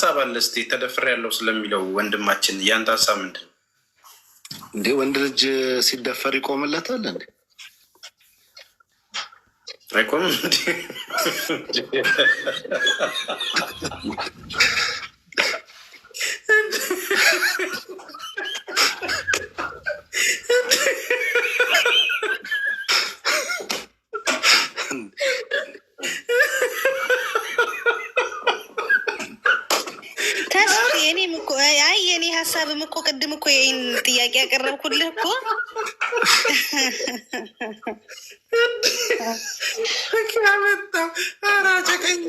ሀሳብ አለ? እስቲ ተደፍሬያለሁ ስለሚለው ወንድማችን ያንተ ሀሳብ ምንድን ነው? እንዴ ወንድ ልጅ ሲደፈር ይቆምለታል እንዴ? አይቆምም እንዴ? የኔ ሀሳብም እኮ ቅድም እኮ ይህን ጥያቄ ያቀረብኩልህ እኮ ያመጣው አራጨቀኝ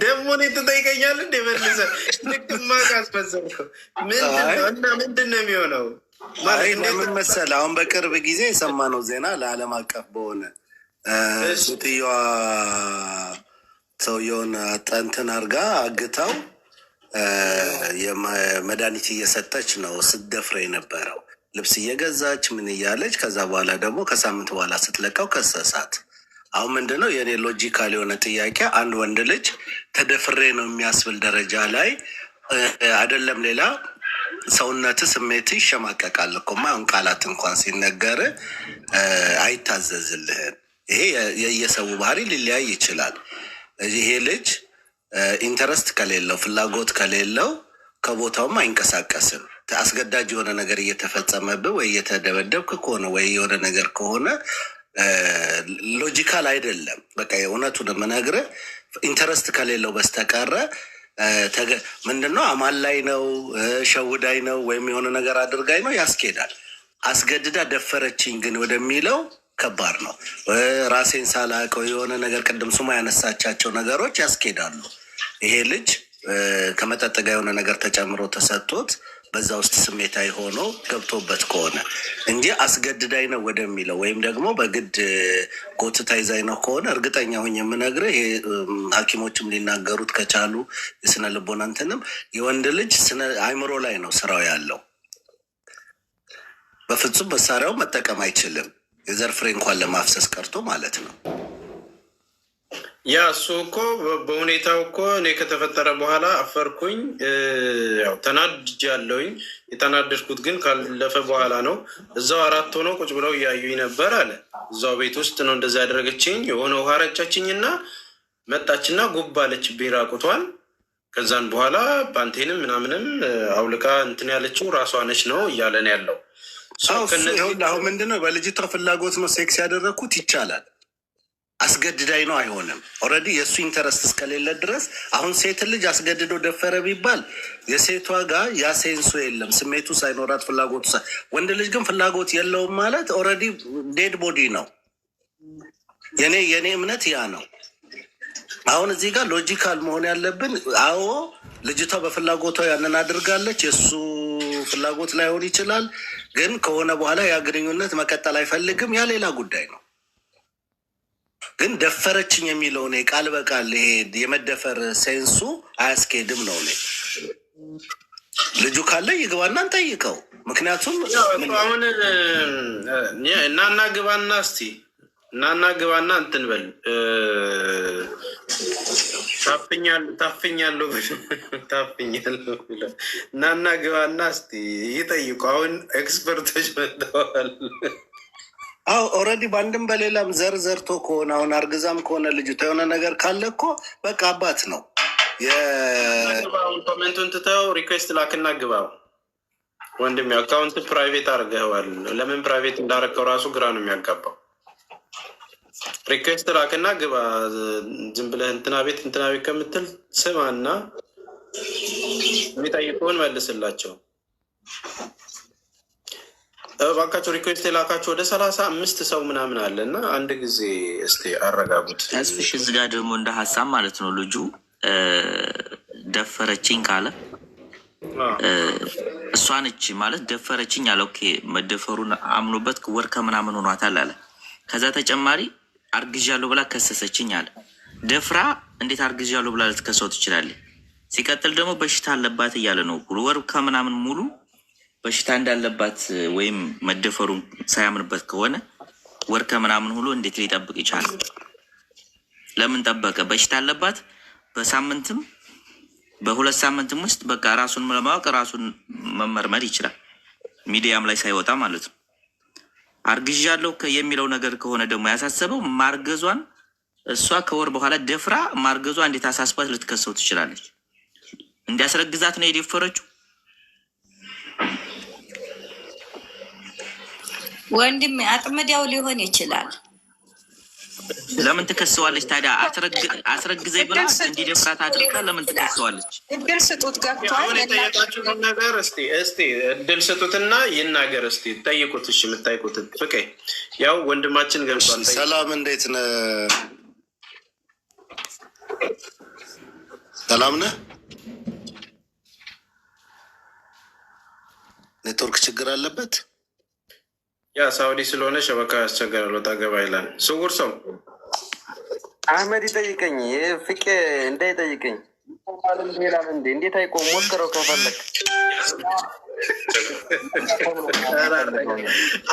ደግሞ እኔ ትጠይቀኛል እንደ መልሰህ ልክማ ካስፈጸምከው ምንድን ነው የሚሆነው? ምን መሰለህ አሁን በቅርብ ጊዜ የሰማነው ዜና ለዓለም አቀፍ በሆነ ሴትዮዋ ሰውየውን ጠንትን አርጋ አግታው መድኃኒት እየሰጠች ነው ስትደፍረ የነበረው ልብስ እየገዛች ምን እያለች። ከዛ በኋላ ደግሞ ከሳምንት በኋላ ስትለቀው ከሰሳት። አሁን ምንድነው የኔ ሎጂካል የሆነ ጥያቄ፣ አንድ ወንድ ልጅ ተደፍሬ ነው የሚያስብል ደረጃ ላይ አይደለም ሌላ ሰውነት ስሜት ይሸማቀቃል እኮ ማን ቃላት እንኳን ሲነገር አይታዘዝልህም። ይሄ የየሰው ባህሪ ሊለያይ ይችላል። ይሄ ልጅ ኢንተረስት ከሌለው ፍላጎት ከሌለው ከቦታውም አይንቀሳቀስም። አስገዳጅ የሆነ ነገር እየተፈጸመብህ ወይ እየተደበደብክ ከሆነ ወይ የሆነ ነገር ከሆነ ሎጂካል አይደለም። በቃ እውነቱን የምነግርህ ኢንተረስት ከሌለው በስተቀረ ምንድነው አማላይ ነው ሸውዳይ ነው ወይም የሆነ ነገር አድርጋኝ ነው ያስኬዳል። አስገድዳ ደፈረችኝ ግን ወደሚለው ከባድ ነው። ራሴን ሳላውቀው የሆነ ነገር ቅድም ሱማ ያነሳቻቸው ነገሮች ያስኬዳሉ። ይሄ ልጅ ከመጠጥ ጋር የሆነ ነገር ተጨምሮ ተሰጥቶት በዛ ውስጥ ስሜታዊ ሆኖ ገብቶበት ከሆነ እንጂ አስገድዳኝ ነው ወደሚለው ወይም ደግሞ በግድ ጎትታይዛኝ ነው ከሆነ እርግጠኛ ሆኜ የምነግርህ ሐኪሞችም ሊናገሩት ከቻሉ የስነ ልቦና እንትንም የወንድ ልጅ አይምሮ ላይ ነው ስራው ያለው። በፍጹም መሳሪያው መጠቀም አይችልም። የዘር ፍሬ እንኳን ለማፍሰስ ቀርቶ ማለት ነው። ያ እሱ እኮ በሁኔታው እኮ እኔ ከተፈጠረ በኋላ አፈርኩኝ፣ ያው ተናድጃለሁኝ። የተናደድኩት ግን ካለፈ በኋላ ነው። እዛው 4 ሆነው ቁጭ ብለው እያዩኝ ነበር አለ። እዛው ቤት ውስጥ ነው እንደዛ ያደረገችኝ። የሆነ ውሃ ረጨችኝና መጣችና ጉብ አለችብኝ ራቁቷን። ከዛን በኋላ ፓንቴንም ምናምንም አውልቃ እንትን ያለችው ራሷ ነች ነው እያለን ያለው። አሁን ምንድነው በልጅቷ ፍላጎት ነው ሴክስ ያደረግኩት ይቻላል። አስገድዳይ ነው አይሆንም። ኦልሬዲ የእሱ ኢንተረስት እስከሌለ ድረስ አሁን ሴት ልጅ አስገድዶ ደፈረ ቢባል የሴቷ ጋር ያ ሴንሱ የለም፣ ስሜቱ ሳይኖራት ፍላጎቱ ወንድ ልጅ ግን ፍላጎት የለውም ማለት ኦልሬዲ ዴድ ቦዲ ነው። የኔ እምነት ያ ነው። አሁን እዚህ ጋር ሎጂካል መሆን ያለብን፣ አዎ ልጅቷ በፍላጎቷ ያንን አድርጋለች። የእሱ ፍላጎት ላይሆን ይችላል፣ ግን ከሆነ በኋላ ያ ግንኙነት መቀጠል አይፈልግም። ያ ሌላ ጉዳይ ነው። ግን ደፈረችኝ የሚለው እኔ ቃል በቃል ይሄ የመደፈር ሴንሱ አያስኬድም ነው። እኔ ልጁ ካለ ይግባና እንጠይቀው። ምክንያቱም አሁን እናና ግባና እስቲ እናና ግባና እንትን በል ታፍኛለሁ እናና ግባና እስቲ ይጠይቁ። አሁን ኤክስፐርቶች መጥተዋል። አዎ ኦልሬዲ በአንድም በሌላም ዘርቶ ከሆነ አሁን አርግዛም ከሆነ ልጅቷ የሆነ ነገር ካለ እኮ በቃ አባት ነው። ኮሜንቱን ትተው ሪኩዌስት ላክና ግባው። ወንድሜ አካውንት ፕራይቬት አድርገዋል። ለምን ፕራይቬት እንዳረከው ራሱ ግራ ነው የሚያጋባው። ሪኩዌስት ላክና ግባ። ዝም ብለህ እንትና ቤት ከምትል ስማና የሚጠይቁን መልስላቸው። እባካቸው ሪኩዌስት የላካቸው ወደ 35 ሰው ምናምን አለ እና አንድ ጊዜ እስቲ አረጋጉት። ተስፍሽ እዚህ ጋር ደግሞ እንደ ሀሳብ ማለት ነው ልጁ ደፈረችኝ ካለ እሷ ነች ማለት ደፈረችኝ አለ። ኦኬ መደፈሩን አምኖበት ወር ከምናምን ሆኗታል አለ። ከዛ ተጨማሪ አርግዣለሁ ብላ ከሰሰችኝ አለ። ደፍራ እንዴት አርግዣለሁ ብላ ልትከሰው ትችላለች? ሲቀጥል ደግሞ በሽታ አለባት እያለ ነው። ወር ከምናምን ሙሉ በሽታ እንዳለባት ወይም መደፈሩን ሳያምንበት ከሆነ ወር ከምናምን ሁሉ እንዴት ሊጠብቅ ይቻላል? ለምን ጠበቀ? በሽታ አለባት። በሳምንትም በ2 ሳምንትም ውስጥ በቃ ራሱን ለማወቅ ራሱን መመርመር ይችላል፣ ሚዲያም ላይ ሳይወጣ ማለት ነው። አርግዣለሁ የሚለው ነገር ከሆነ ደግሞ ያሳሰበው ማርገዟን እሷ ከወር በኋላ ደፍራ ማርገዟ እንዴት አሳስባት ልትከሰው ትችላለች? እንዲያስረግዛት ነው የደፈረችው። ወንድም አጥመዳው ሊሆን ይችላል። ለምን ትከሰዋለች ታዲያ? አስረግዘኝ ብላ እንዲደፍራት አድርጋ ለምን ትከሰዋለች? እድል ስጡት ገብቷል። የጠየቃችሁትን ነገር እስቲ እድል ስጡትና ይናገር። እስቲ ጠይቁት። እሺ የምታይቁት ፍቄ ያው ወንድማችን ገብቷል። ሰላም እንዴት ነህ? ሰላም ነህ? ኔትወርክ ችግር አለበት። ያ ሳውዲ ስለሆነ ሸበካ ያስቸገራል። ወጣ ገባ ይላል። ስውር ሰው አህመድ ይጠይቀኝ። ፍቄ እንዳይጠይቀኝ ላል እንዴ እንዴት አይቆም? ሞክረው ከፈለግ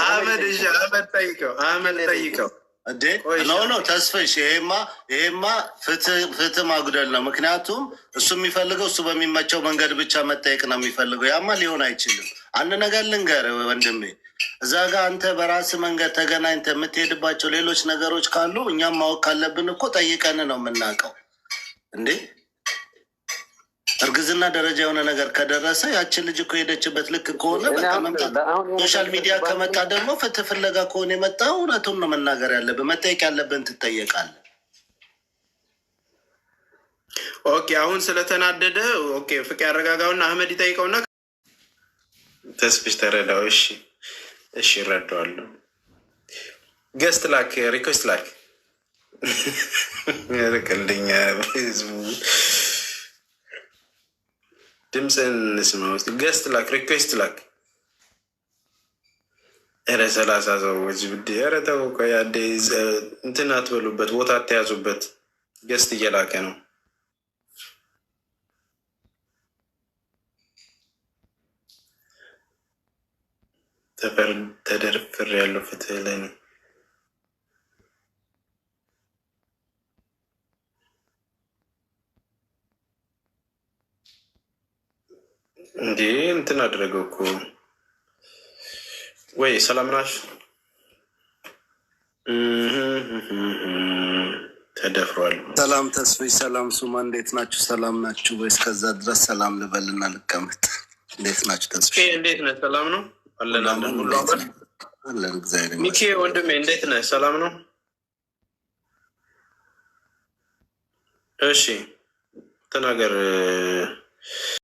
አህመድ። እሺ አህመድ ጠይቀው፣ አህመድ ጠይቀው። እንዴ ኖ ተስፈሽ፣ ይሄማ ፍትህ ማጉደል ነው። ምክንያቱም እሱ የሚፈልገው እሱ በሚመቸው መንገድ ብቻ መጠየቅ ነው የሚፈልገው። ያማ ሊሆን አይችልም። አንድ ነገር ልንገርህ ወንድሜ፣ እዛ ጋር አንተ በራስ መንገድ ተገናኝተህ የምትሄድባቸው ሌሎች ነገሮች ካሉ እኛም ማወቅ ካለብን እኮ ጠይቀን ነው የምናውቀው። እንዴ እርግዝና ደረጃ የሆነ ነገር ከደረሰ ያችን ልጅ እኮ ሄደችበት ልክ ከሆነ በቃ መምጣት። ሶሻል ሚዲያ ከመጣ ደግሞ ፍትህ ፍለጋ ከሆነ የመጣው እውነቱን ነው መናገር ያለብን። መጠየቅ ያለብን ትጠየቃለህ። ኦኬ አሁን ስለተናደደ ኦኬ ፍቄ ያረጋጋውና አህመድ ይጠይቀውና ተስፍሽ ተረዳው። እሺ እሺ እረዳዋለሁ። ገስት ላክ፣ ሪኩዌስት ላክ። ያረቀልኛ ህዝቡ ድምፅን እንስማ። ገስት ላክ፣ ሪኩዌስት ላክ። ኧረ 30 ሰዎች ብድ ኧረ ተው ቆይ አንዴ እንትን አትበሉበት፣ ቦታ አትያዙበት። ገስት እየላከ ነው። ተደርፍር ያለው ፍትህ ላይ ነው እንዴ? እንትን አድረገው እኮ ወይ ሰላም ናሽ? ተደፍሯል። ሰላም ተስፈሽ፣ ሰላም ሱማ፣ እንዴት ናችሁ? ሰላም ናችሁ ወይስ? ከዛ ድረስ ሰላም ልበልና ልቀመጥ። እንዴት ናችሁ ተስፈሽ? እንዴት ነህ? ሰላም ነው አለን ሁሉ አለን። እግዚአብሔር ሚኪ ወንድሜ እንዴት ነህ? ሰላም ነው? እሺ ተናገር።